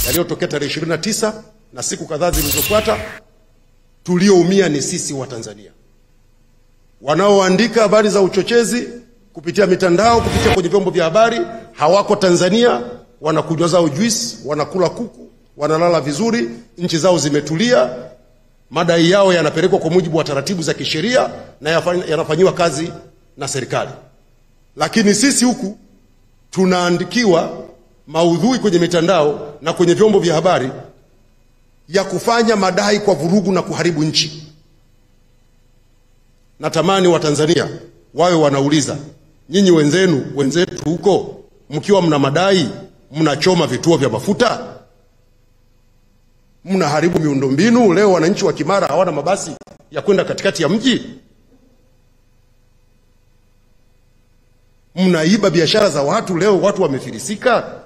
yaliyotokea tarehe 29 na siku kadhaa zilizofuata. Tulioumia ni sisi wa Tanzania. Wanaoandika habari za uchochezi kupitia mitandao, kupitia kwenye vyombo vya habari, hawako Tanzania, wanakunywa zao juice, wanakula kuku, wanalala vizuri, nchi zao zimetulia, madai yao yanapelekwa kwa mujibu wa taratibu za kisheria na yanafanywa kazi na serikali. Lakini sisi huku tunaandikiwa maudhui kwenye mitandao na kwenye vyombo vya habari ya kufanya madai kwa vurugu na kuharibu nchi. Natamani wa Tanzania wawe wanauliza, nyinyi wenzetu huko, mkiwa mna madai, mnachoma vituo vya mafuta, mnaharibu miundombinu. Leo wananchi wa Kimara hawana mabasi ya kwenda katikati ya mji. Mnaiba biashara za watu, leo watu wamefilisika.